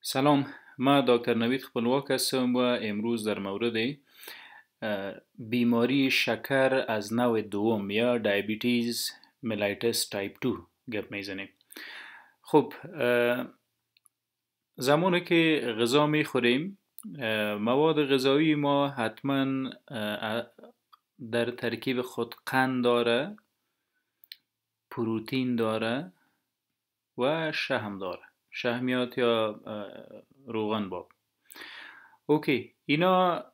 سلام، من دکتر نوید خپلواک هستم و امروز در مورد بیماری شکر از نوع دوم یا دیابتیز ملیتس تایپ 2 گپ میزنیم. خب، زمانی که غذا میخوریم مواد غذایی ما حتما در ترکیب خود قند داره، پروتین داره و شحم داره، شحمیات یا روغن باب. اوکی، اینا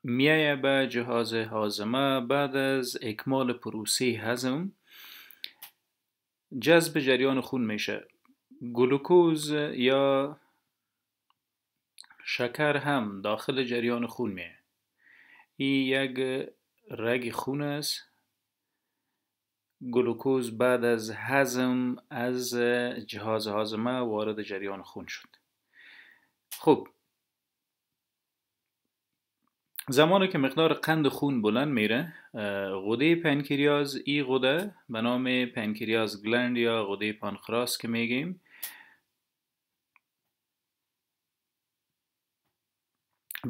میایه به جهاز هاضمه. بعد از اکمال پروسه هضم جذب جریان خون میشه. گلوکوز یا شکر هم داخل جریان خون میه. این یک رگ خون است. گلوکوز بعد از هضم از جهاز هاضمه وارد جریان خون شد. خب، زمانی که مقدار قند خون بلند میره، غده پنکریاز، این غده به نام پنکریاز گلند یا غده پانخراس که میگیم،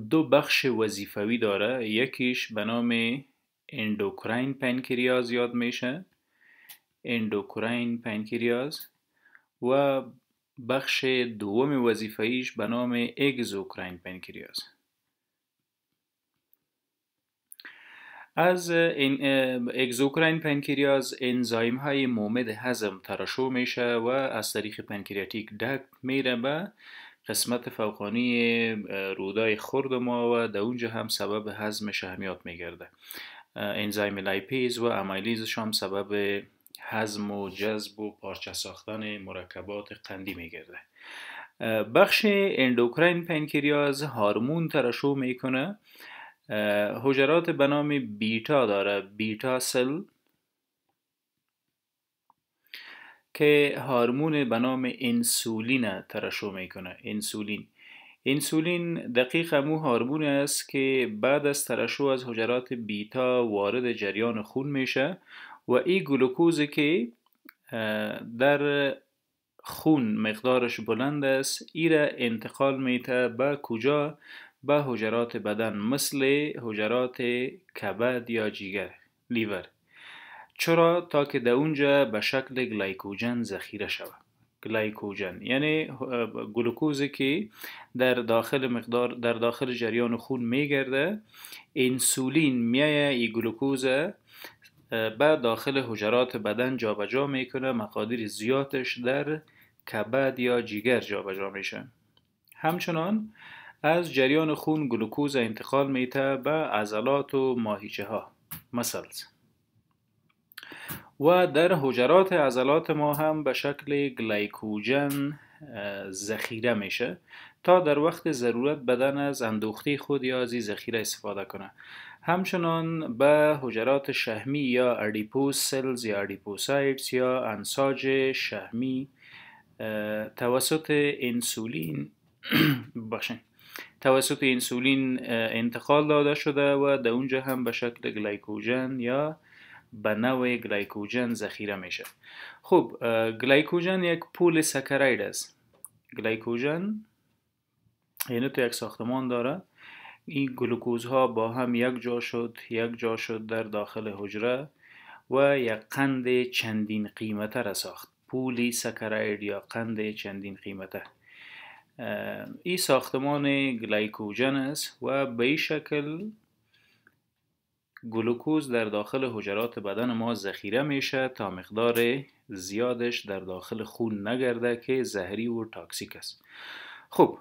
دو بخش وظیفوی داره. یکیش به نام اندوکراین پنکریاز یاد میشه، اندوکراین پنکریاز، و بخش دوم وظیفه‌ایش به نام اگزوکراین پنکریاز. از این اگزوکراین پنکریاز انزایم های مومد هضم ترشح میشه و از طریق پنکریاتیک دکت میره به قسمت فوقانی رودای خرد ما و در اونجا هم سبب هضم شحمیات میگرده. انزایم لایپیز و امایلیزش هم سبب هضم و جذب و پارچه ساختن مرکبات قندی میگرده. بخش اندوکراین پنکریاز هورمون ترشح میکنه. حجرات به نام بیتا داره، بیتا سل، که هورمون به نام انسولین ترشح میکنه. انسولین دقیق همون هورمون است که بعد از ترشح از حجرات بیتا وارد جریان خون میشه و این گلوکوزی که در خون مقدارش بلند است، ایره انتقال میته به کجا؟ به حجرات بدن، مثل حجرات کبد یا جگر، لیور. چرا؟ تا که در اونجا به شکل گلایکوژن ذخیره شود. گلایکوژن یعنی گلوکوزی که در داخل جریان خون میگرده. انسولین میایه این گلوکوز به داخل حجرات بدن جابجا میکنه. مقادیر زیادش در کبد یا جگر جابجا میشه. همچنان از جریان خون گلوکوز انتقال میته به عضلات و ماهیچه ها، مسلز، و در حجرات عضلات ما هم به شکل گلایکوژن ذخیره میشه تا در وقت ضرورت بدن از اندوخته خود یا از این ذخیره استفاده کنه. همچنان به حجرات شحمی یا ادیپوز سلز یا ادیپوسایتس یا انساج شحمی توسط انسولین انتقال داده شده و در اونجا هم به شکل گلایکوژن یا به نوع گلایکوژن ذخیره میشه. خب، گلایکوژن یک پول ساکاراید است. گلایکوژن یعنی تو یک ساختمان داره. این گلوکوزها با هم یک جا شد در داخل حجره و یک قند چندین قیمته را ساخت. پولی ساکاراید یا قند چندین قیمته. این ساختمان گلایکوژن است و به این شکل گلوکوز در داخل حجرات بدن ما ذخیره میشه تا مقدار زیادش در داخل خون نگرده که زهری و تاکسیک است. خب،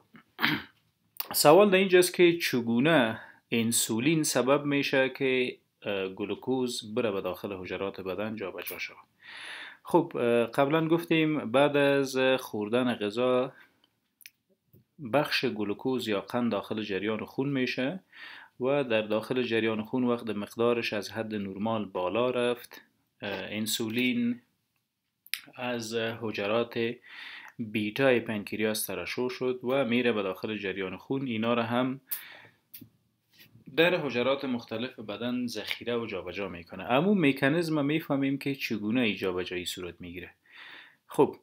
سوال در اینجاست که چگونه انسولین سبب میشه که گلوکوز بره به داخل حجرات بدن جابجا شود. خب، قبلا گفتیم بعد از خوردن غذا بخش گلوکوز یا قند داخل جریان خون میشه و در داخل جریان خون وقت مقدارش از حد نرمال بالا رفت، انسولین از حجرات بیتای پنکریاس ترشح شد و میره به داخل جریان خون. اینا را هم در حجرات مختلف بدن ذخیره و جابجا میکنه. اما مکانیزم میفهمیم که چگونه ای جابجایی صورت میگیره. خب،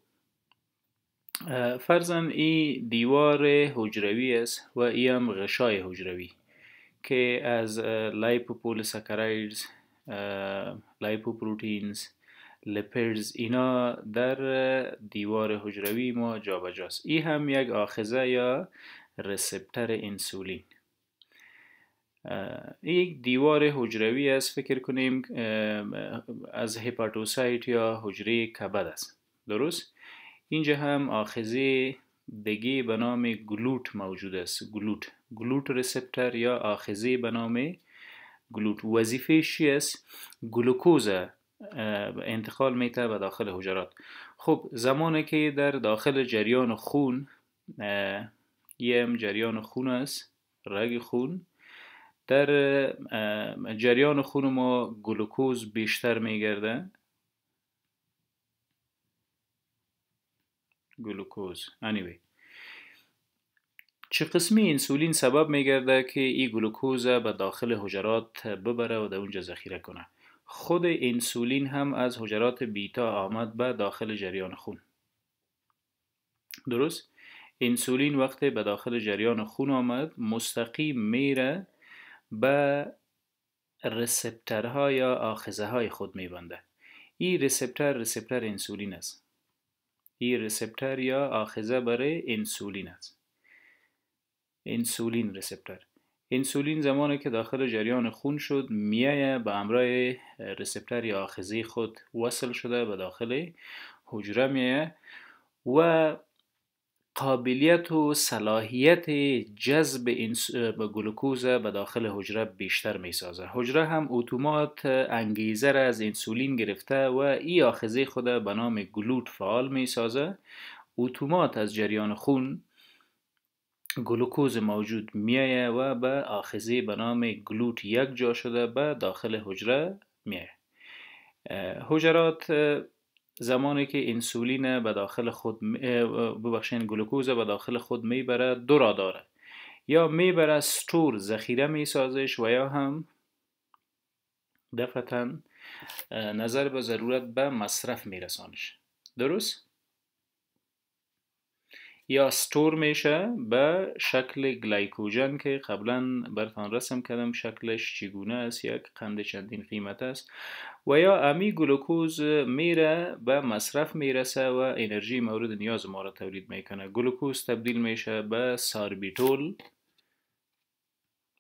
فرضاً این دیوار حجروی است و این هم غشای حجروی که از لیپوپولیساکارایدز، لیپوپروتینز، لیپیدز اینا در دیوار حجروی ما جابجاست. این هم یک آخذه یا رسپتر انسولین. این یک دیوار حجروی است، فکر کنیم از هپاتوسایت یا حجره کبد است. درست؟ اینجا هم آخذه دیگه به نام گلوت موجود است. گلوت رسپتر یا آخذه به نام گلوت. وظیفه چی است؟ گلوکوز انتقال میته به داخل حجرات. خب زمانی که در داخل جریان خون، یم جریان خون است، رگ خون، در جریان خون ما گلوکوز بیشتر میگرده. گلوکوز anyway. چه قسمی انسولین سبب میگرده که این گلوکوز به داخل حجرات ببره و در اونجا ذخیره کنه؟ خود انسولین هم از حجرات بیتا آمد به داخل جریان خون. درست؟ انسولین وقتی به داخل جریان خون آمد مستقیم میره به رسپترها یا آخذه های خود میبنده. این رسپتر انسولین است. این رسپتر یا آخذه برای انسولین است. انسولین رسپتر. انسولین زمانی که داخل جریان خون شد میایه به همراه رسپتر یا آخذه خود وصل شده به داخل حجره میایه و قابلیت و صلاحیت جذب گلوکوز به داخل حجره بیشتر میسازه. حجره هم اتومات انگیزه را از انسولین گرفته و این آخذه خود به نام گلوت فعال میسازه. اتومات از جریان خون گلوکوز موجود میایه و به آخذه به نام گلوت یک جا شده به داخل حجره میایه. حجرات زمانی که انسولین به داخل خود گلوکوز به داخل خود میبره دو را داره. یا میبره استور ذخیره میسازش و یا هم دفعتا نظر به ضرورت به مصرف میرسانش. درست؟ یا استور میشه به شکل گلایکوژن که قبلا براتون رسم کردم شکلش چگونه است، یک قند چندین قیمت است. و یا امی گلوکوز میره به مصرف میرسه و انرژی مورد نیاز ما را تولید میکنه. گلوکوز تبدیل میشه به ساربیتول.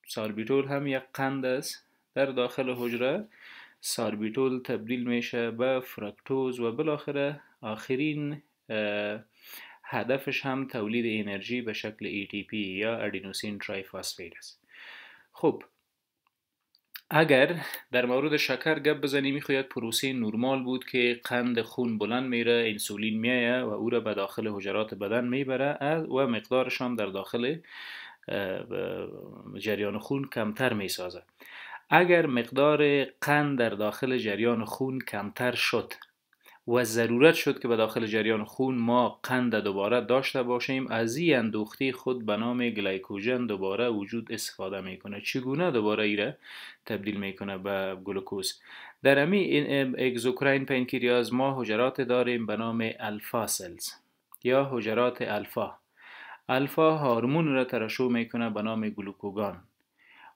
ساربیتول هم یک قند است در داخل حجره. ساربیتول تبدیل میشه به فرکتوز و بالاخره آخرین هدفش هم تولید انرژی به شکل ATP یا ادینوسین ترایفاسفیت است. خب اگر در مورد شکر گپ بزنیم میخواید پروسه نرمال بود که قند خون بلند میره، انسولین میایه و او را به داخل حجرات بدن میبره و مقدارش هم در داخل جریان خون کمتر میسازه. اگر مقدار قند در داخل جریان خون کمتر شد و ضرورت شد که به داخل جریان خون ما قند دوباره داشته باشیم، از این اندوخته خود به نام گلایکوژن دوباره وجود استفاده میکنه. چگونه دوباره ایره تبدیل میکنه به گلوکوز؟ در امی اگزوکراین پنکریاز ما حجرات داریم به نام الفا سلز یا حجرات الفا. الفا هورمون را ترشح میکنه به نام گلوکوگان.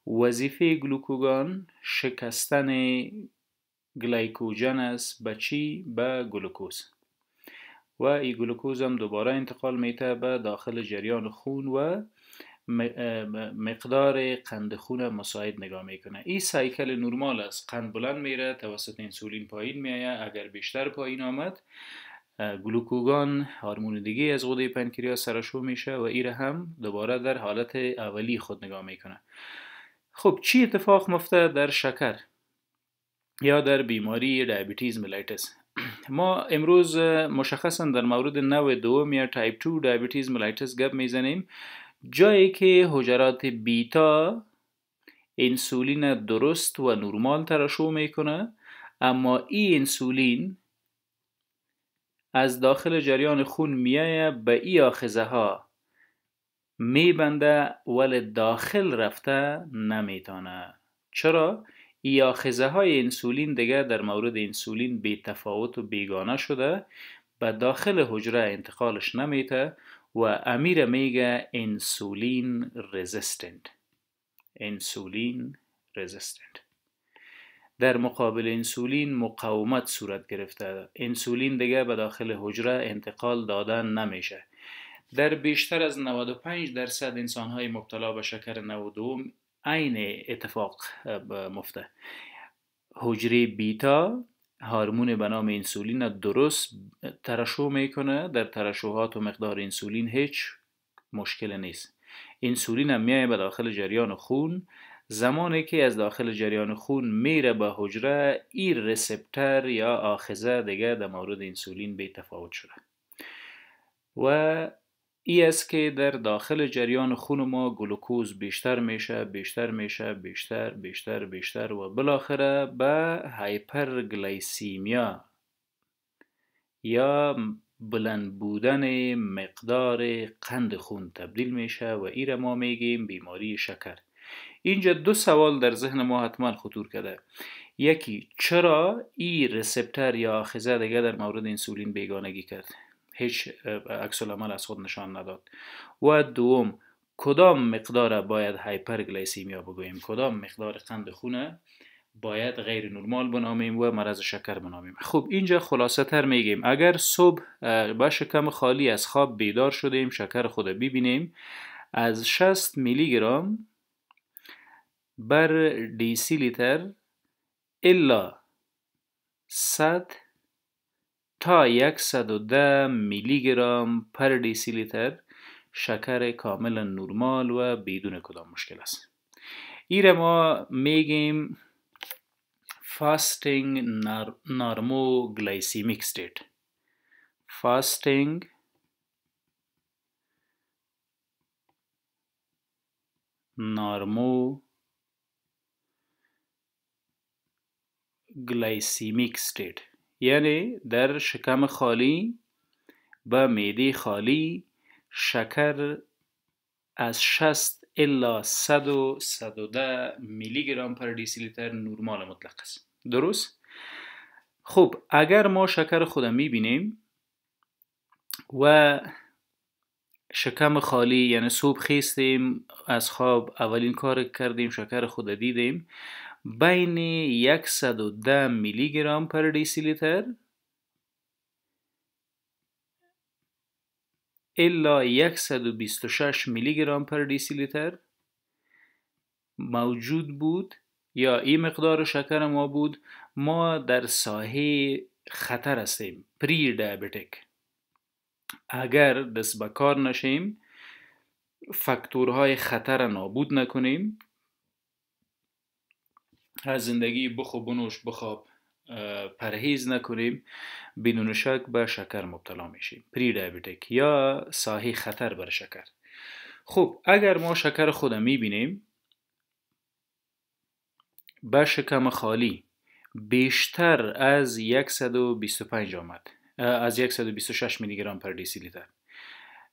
وظیفه گلوکوگان شکستن گلایکوژن است به چی؟ به گلوکوز. و این گلوکوز هم دوباره انتقال میته به داخل جریان خون و مقدار قند خون مساعد نگاه میکنه. این سایکل نرمال است. قند بلند میره توسط انسولین پایین میایه. اگر بیشتر پایین آمد گلوکوگان هورمون دیگه از غده پنکریاس سرشو میشه و این هم دوباره در حالت اولی خود نگاه میکنه. خب چی اتفاق مفته در شکر یا در بیماری دیابتیز ملیتس؟ ما امروز مشخصا در مورد نوع دوم یا تایپ 2 دیابتیز ملیتس گپ میزنیم، جایی که حجرات بیتا انسولین درست و نرمال ترشح میکنه، اما این انسولین از داخل جریان خون میایه به این آخذه ها میبنده ولی داخل رفته نمیتونه. چرا؟ این آخذه های انسولین دیگه در مورد انسولین بی تفاوت و بیگانه شده، به داخل حجره انتقالش نمیته و امیر میگه انسولین رزیستنت. انسولین رزیستنت. در مقابل انسولین مقاومت صورت گرفته. انسولین دیگه به داخل حجره انتقال دادن نمیشه. در بیشتر از 95% انسان‌های مبتلا به شکر نوع عین اتفاق مفته. حجره بیتا هورمون به نام انسولین درست ترشح میکنه. در ترشحات و مقدار انسولین هیچ مشکل نیست. انسولین هم میایه به داخل جریان خون. زمانی که از داخل جریان خون میره به حجره، این رسپتر یا آخذه دیگه در مورد انسولین بی تفاوت شده و ای است که در داخل جریان خون ما گلوکوز بیشتر میشه و بالاخره به هایپرگلیسیمیا یا بلند بودن مقدار قند خون تبدیل میشه و این را ما میگیم بیماری شکر. اینجا دو سوال در ذهن ما حتما خطور کرده. یکی، چرا این رسپتر یا آخذه دیگه در مورد انسولین بیگانگی کرد؟ هیچ عکس العمل از خود نشان نداد. و دوم، کدام مقدار باید هایپرگلیسیمیا بگوییم؟ کدام مقدار قند خونه باید غیر نرمال بنامیم و مرض شکر بنامیم؟ خب اینجا خلاصه تر میگیم اگر صبح با شکم خالی از خواب بیدار شدیم، شکر خود ببینیم، از 60 میلی گرم بر دیسی لیتر الا 100 تا 110 میلی گرم پر دیسی لیتر شکر کاملا نرمال و بدون کدام مشکل است. ایره ما میگیم fasting normoglycemic state. fasting normoglycemic state یعنی در شکم خالی با معده خالی شکر از 60 الا 100 و 110 میلی گرم پر دیسی لیتر نرمال مطلق است. درست؟ خب اگر ما شکر خود میبینیم و شکم خالی یعنی صبح خیستیم از خواب، اولین کار کردیم شکر خود دیدیم بین 110 میلی گرم پر دیسی لیتر الا 126 میلی گرم پر دیسی لیتر موجود بود یا این مقدار شکر ما بود، ما در ساحه خطر هستیم، پری دیابتیک. اگر دست به کار نشیم، فاکتورهای خطر نابود نکنیم، از زندگی بخو بنوش بخواب پرهیز نکنیم، بدون شک به شکر مبتلا میشیم، پری دیابتیک یا ساحه خطر بر شکر. خب اگر ما شکر خود میبینیم به شکم خالی بیشتر از 125 آمد، از 126 میلی گرم پر دیسی لیتر،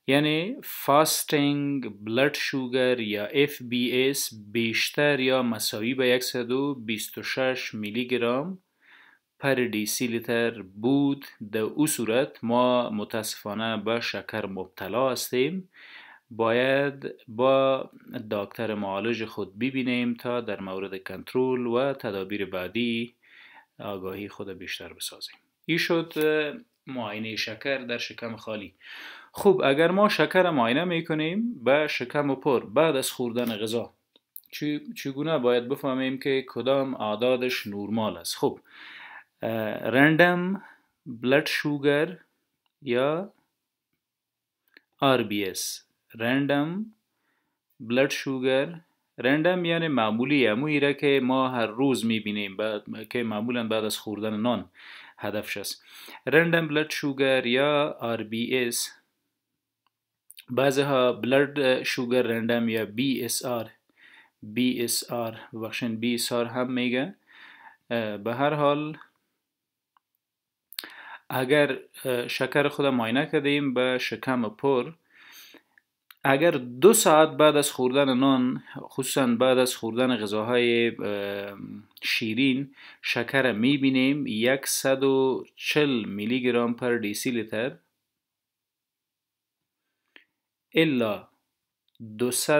یعنی فاستینگ بلد شوگر یا FBS بیشتر یا مساوی به 126 میلی گرم پر دیسی لیتر بود، در او صورت ما متاسفانه به شکر مبتلا هستیم. باید با دکتر معالج خود ببینیم تا در مورد کنترل و تدابیر بعدی آگاهی خود بیشتر بسازیم. این شد معاینه شکر در شکم خالی. خب اگر ما شکر معاینه میکنیم به شکم پر بعد از خوردن غذا، چگونه باید بفهمیم که کدام اعدادش نرمال است؟ خب رندم بلد شوگر یا RBS، رندم بلد شوگر، رندم یعنی معمولی، امویی را که ما هر روز میبینیم که معمولا بعد از خوردن نان هدفش است. رندم بلد شوگر یا RBS، بعضی ها بلد شوگر رندم یا BSR ببخشین BSR هم میگه. به هر حال اگر شکر خود معاینه کردیم به شکم پر اگر 2 ساعت بعد از خوردن نان، خصوصا بعد از خوردن غذاهای شیرین، شکر میبینیم 140 میلی گرم پر دیسی لیتر الا 200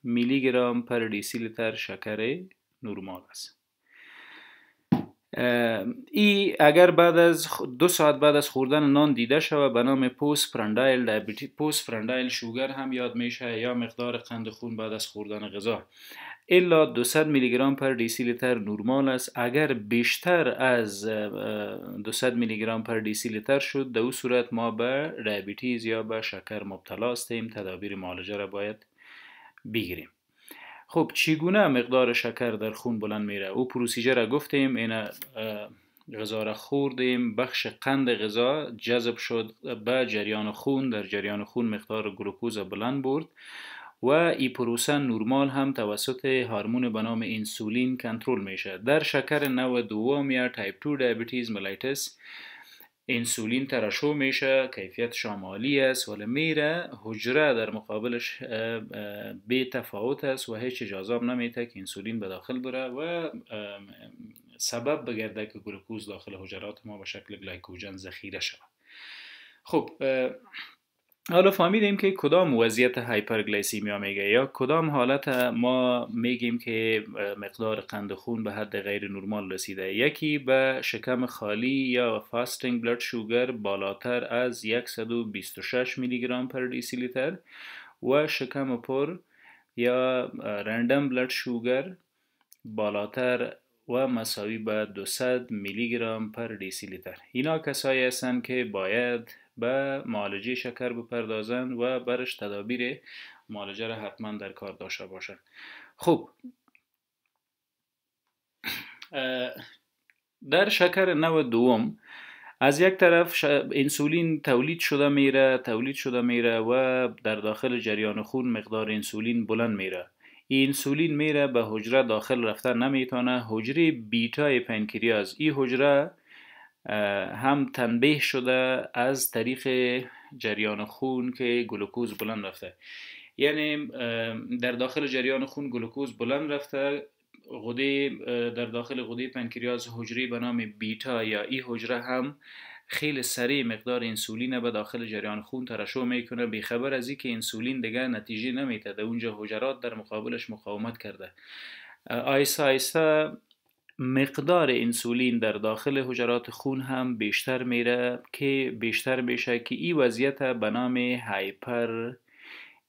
میلی گرم پر دیسی لیتر شکر نرمال است. ای اگر بعد از 2 ساعت بعد از خوردن نان دیده شود به نام پوست پرندایل دیابتی، پوست پرندایل شوگر هم یاد میشه، یا مقدار قند خون بعد از خوردن غذا الا 200 میلی گرم پر دیسی لیتر نرمال است. اگر بیشتر از 200 میلی گرم پر دیسی لیتر شد، در او صورت ما به دیابتیز یا به شکر مبتلا هستیم، تدابیر معالجه را باید بگیریم. خب چگونه مقدار شکر در خون بلند میره؟ او پروسیجر را گفتیم، این غذا را خوردیم، بخش قند غذا جذب شد به جریان خون، در جریان خون مقدار گلوکوز بلند برد و این پروسه نرمال هم توسط هورمون به نام انسولین کنترل میشه. در شکر نوع دوم یا تایپ 2 دیابتیز ملیتس انسولین ترشح میشه، کیفیتش عالی است، ولی میره حجره در مقابلش بی تفاوت است و هیچ اجازه نمیده که انسولین به داخل بره و سبب بگرده که گلوکوز داخل حجرات ما به شکل گلیکوژن ذخیره شود. خب حالا فهمیدیم که کدام وضعیت هایپرگلیسیمیا میگه، یا کدام حالت ما میگیم که مقدار قند خون به حد غیر نرمال رسیده. یکی به شکم خالی یا فاستینگ بلاد شوگر بالاتر از 126 میلی گرم پر دیسی لیتر و شکم پر یا رندم بلاد شوگر بالاتر و مساوی به 200 میلی گرم پر دیسی لیتر. اینا کسایی هستند که باید به معالجه شکر بپردازند و برش تدابیر معالجه را حتما در کار داشته باشند. خب در شکر نوع دوم از یک طرف انسولین تولید شده میره و در داخل جریان خون مقدار انسولین بلند میره. این انسولین میره به حجره داخل رفته نمیتونه. حجره بیتای پنکریاس، این حجره هم تنبیه شده از طریق جریان خون که گلوکوز بلند رفته، یعنی در داخل جریان خون گلوکوز بلند رفته. غده در داخل غده پنکریاس حجره به نام بیتا یا ای حجره هم خیلی سریع مقدار انسولین به داخل جریان خون ترشح میکنه، بیخبر از اینکه انسولین دیگه نتیجه نمیده، در اونجا حجرات در مقابلش مقاومت کرده. آیسته آیسته مقدار انسولین در داخل حجرات خون هم بیشتر میره که بیشتر میشه که این وضعیت به نام هایپر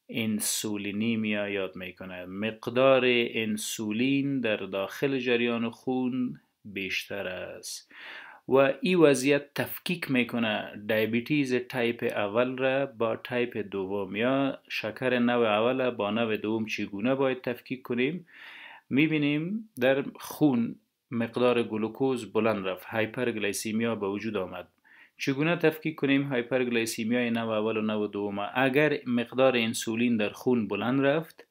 انسولینیمیا یاد میکنه. مقدار انسولین در داخل جریان خون بیشتر است و این وضعیت تفکیک میکنه دیابتیز تایپ اول را با تایپ دوم، یا شکر نوع اول با نوع دوم چگونه باید تفکیک کنیم. میبینیم در خون مقدار گلوکوز بلند رفت، هایپرگلیسیمیا به وجود آمد. چگونه تفکیک کنیم هایپرگلیسیمیای نوع اول و نوع دوم؟ اگر مقدار انسولین در خون بلند رفت،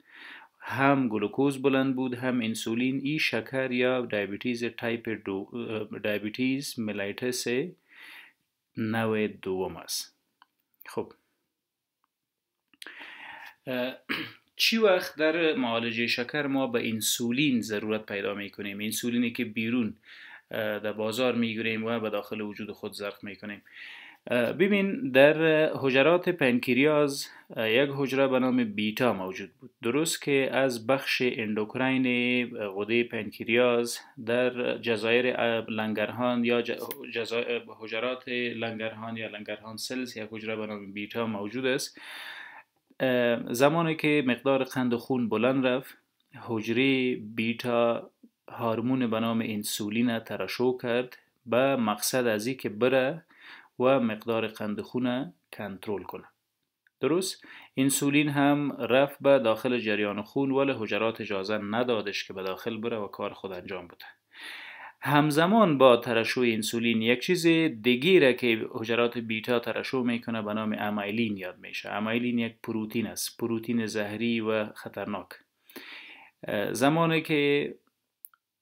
هم گلوکوز بلند بود هم انسولین، ای شکر یا دیابتیز تایپ دو، دیابتیز ملیتس نوع دوم است. خب چی وقت در معالجه شکر ما به انسولین ضرورت پیدا میکنیم؟ انسولینی که بیرون در بازار میگیریم و به داخل وجود خود ضخ میکنیم. ببین در حجرات پنکریاس یک حجره به نام بیتا موجود بود، درست که از بخش اندوکراین غده پنکریاس در جزایر لنگرهان یا حجرات لنگرهان یا لنگرهان سلز یک حجره به نام بیتا موجود است. زمانی که مقدار قند خون بلند رفت، حجره بیتا هورمون به نام انسولین ترشح کرد به مقصد از این که بره و مقدار قند خون کنترل کنه. درست؟ انسولین هم رفت به داخل جریان خون ولی حجرات اجازه ندادش که به داخل بره و کار خود انجام بده. همزمان با ترشح انسولین یک چیز دیگه که حجرات بیتا ترشح میکنه به نام امیلین یاد میشه. امیلین یک پروتئین است، پروتئین زهری و خطرناک. زمانی که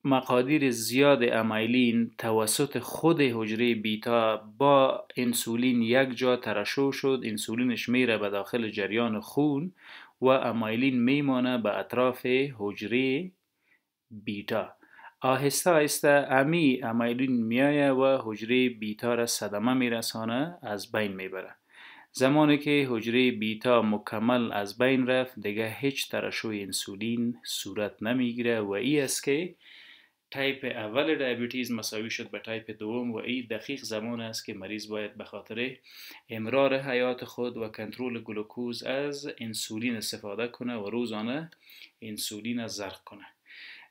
مقادیر زیاد امیلین توسط خود حجره بیتا با انسولین یک جا ترشح شد. انسولینش میره به داخل جریان خون و امیلین میمانه به اطراف حجره بیتا. آهسته آهسته امیلین میایه و حجره بیتا را صدمه میرسانه، از بین میبره. زمانی که حجره بیتا مکمل از بین رفت دیگه هیچ ترشح انسولین صورت نمیگیره و ای است که تایپ اول دیابتیز مساوی شد به تایپ دوم و این دقیق زمان است که مریض باید به خاطر امرار حیات خود و کنترل گلوکوز از انسولین استفاده کنه و روزانه انسولین زرق کنه.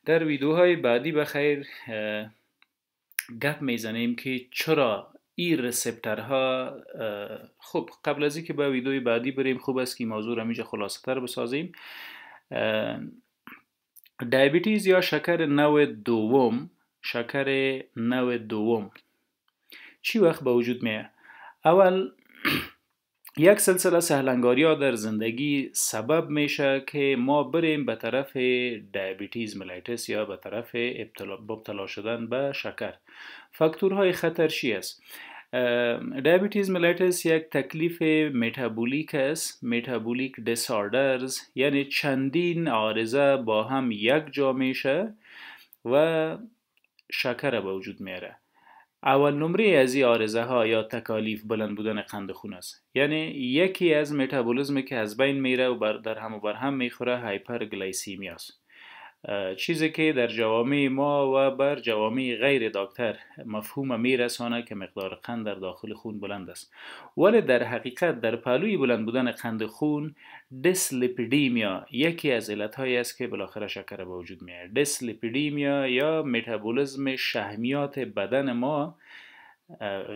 در ویدیوهای بعدی بخیر گپ میزنیم که چرا این رسپترها خب قبل از اینکه به ویدیوی بعدی بریم خوب است که موضوع را میجا خلاصه تر بسازیم. دیابتیز یا شکر نوع دوم چی وقت به وجود میاد؟ اول یک سلسله سهلنگاری ها در زندگی سبب میشه که ما بریم به طرف دیابتیز ملیتس یا به طرف مبتلا شدن به شکر. فاکتورهای خطر چی است؟ دیابتیز ملیتس یک تکلیف متابولیک است، متابولیک دیساردرز، یعنی چندین عارضه با هم یک جا میشه و شکر به وجود میاره. اول نمره از این عارضه ها یا تکالیف بلند بودن قند خون است، یعنی یکی از متابولیسم که از بین میره و در هم و بر هم میخوره هایپرگلایسیمی است، چیزی که در جوامع ما و بر جوامع غیر دکتر مفهوم میرسانه که مقدار قند در داخل خون بلند است، ولی در حقیقت در پهلوی بلند بودن قند خون دیسلیپیدمیا یکی از علتهایی است که بالاخره شکر به وجود میاد. دیسلیپیدمیا یا متابولیسم شحمیات بدن ما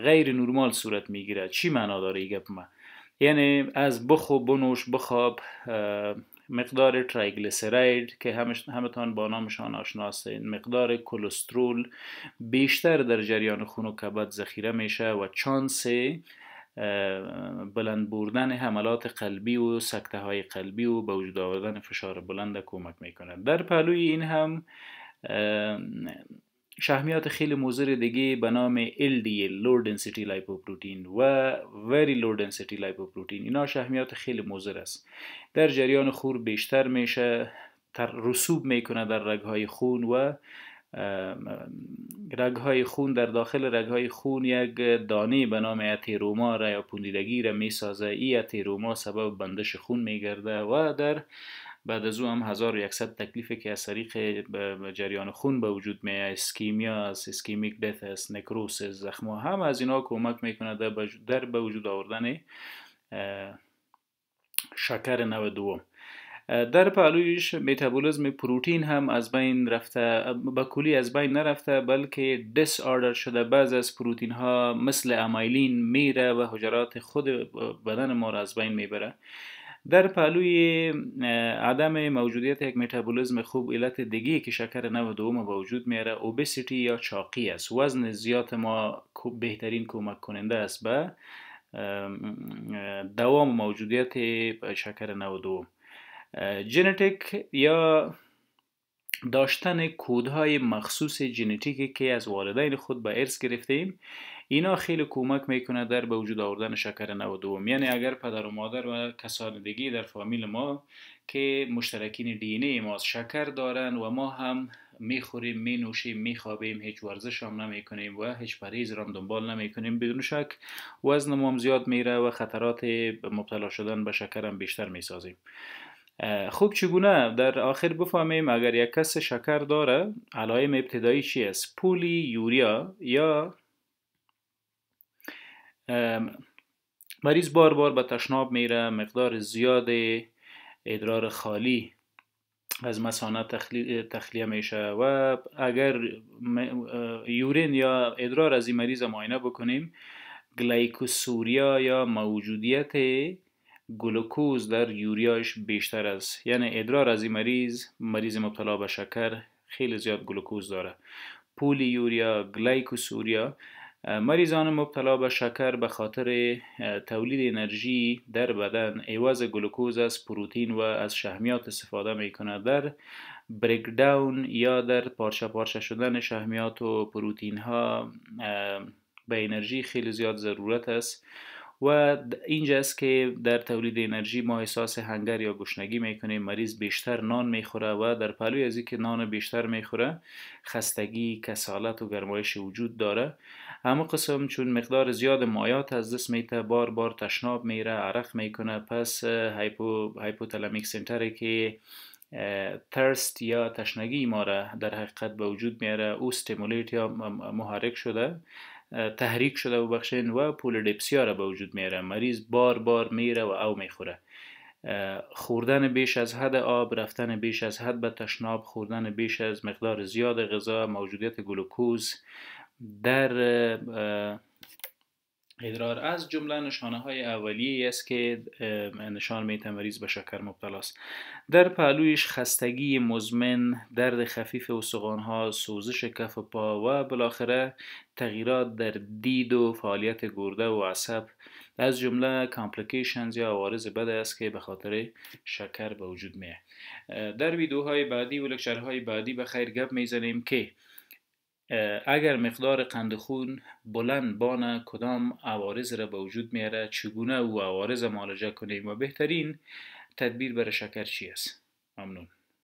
غیر نرمال صورت میگیره. چی معنا داره این گپ ما؟ یعنی از بنوش بخواب، مقدار تریگلیسیراید که همتان با نامشان آشنا هستین، مقدار کلسترول بیشتر در جریان خون و کبد ذخیره میشه و چانس بلند بردن حملات قلبی و سکته های قلبی و به وجود آوردن فشار بلند کمک میکنه. در پهلوی این هم شحمیات خیلی مضر دیگه به نام LDL Low Density Lipoprotein و Very Low Density Lipoprotein، اینا شحمیات خیلی مضر است. در جریان خون بیشتر میشه، رسوب میکنه در رگهای خون و رگهای خون، در داخل رگهای خون یک دانه به نام اتروما را یا پوندیدگی را میسازه. این اتروما سبب بندش خون میگرده و در بعد از او هم 1100 تکلیفی که از طریق جریان خون به وجود میاد، اسکیمیا است، اسکیمیک دث است، نکروسیس، زخم، هم از اینا کمک میکنه در به وجود آوردن شکر نوع دوم. در پهلویش متابولیسم پروتئین هم از بین رفته، به کلی از بین نرفته بلکه دیس آردر شده. بعض از پروتئین ها مثل امیلین میره و حجرات خود بدن ما را از بین میبره. در پهلوی عدم موجودیت یک متابولیسم خوب، علت دیگه که شکر نوع دوم به وجود میاره اوبسیتی یا چاقی است. وزن زیاد ما بهترین کمک کننده است به دوام موجودیت شکر نوع دوم. ژنتیک یا داشتن کودهای مخصوص ژنتیکی که از والدین خود به ارث گرفتیم، اینا خیلی کمک میکنه در به وجود آوردن شکر نوع دوم. یعنی اگر پدر و مادر و کسان دیگه در فامیل ما که مشترکین دینی ما شکر دارن و ما هم میخوریم، مینوشیم، میخوابیم، هیچ ورزش هم نمیکنیم و هیچ پرهیز را دنبال نمیکنیم، بدون شک وزن ما هم زیاد میره و خطرات مبتلا شدن به شکر هم بیشتر میسازیم. خوب چگونه در آخر بفهمیم اگر یک کس شکر داره علائم ابتدایی چی است؟ پولی یوریا یا مریض بار بار به تشناب میره، مقدار زیاد ادرار خالی از مثانه تخلیه میشه و اگر یورین یا ادرار از این مریض معاینه بکنیم، گلیکوسوریا یا موجودیت گلوکوز در یوریاش بیشتر است. یعنی ادرار از این مریض مبتلا به شکر خیلی زیاد گلوکوز داره. پولی یوریا، گلیکوسوریا مریضان مبتلا به شکر به خاطر تولید انرژی در بدن عوض گلوکوز از پروتئین و از شحمیات استفاده می کند. در بریک داون یا در پارچه پارچه شدن شحمیات و پروتئین ها به انرژی خیلی زیاد ضرورت است و اینجاست که در تولید انرژی ما احساس هنگر یا گشنگی میکنیم. مریض بیشتر نان میخوره و در پهلوی از اینکه نان بیشتر میخوره خستگی، کسالت و گرمایش وجود داره. اما قسم چون مقدار زیاد مایات از دست میته، بار بار تشناب میره، عرق میکنه، پس هایپوتالمیک سنتره که ترست یا تشنگی ما را در حقیقت به وجود میاره، او استیمولیت یا محرک شده، تحریک شده ببخشین و پولیدپسیا را به وجود میاره. مریض بار بار میره و او میخوره. خوردن بیش از حد آب، رفتن بیش از حد به تشناب، خوردن بیش از مقدار زیاد غذا، موجودیت گلوکوز در ادرار از جمله نشانه های اولیه است که نشان میده مریض به شکر مبتلا است. در پهلویش خستگی مزمن، درد خفیف استخوان‌ها، سوزش کف پا و بالاخره تغییرات در دید و فعالیت گرده و عصب از جمله کامپلیکیشنز یا عوارض بد است که به خاطر شکر به وجود میاد. در ویدیوهای بعدی و لکچرهای بعدی به خیر گپ میزنیم که اگر مقدار قند خون بلند بانه کدام عوارض را به وجود میاره، چگونه او عوارض معالجه کنیم و بهترین تدبیر برای شکر چی است. ممنون.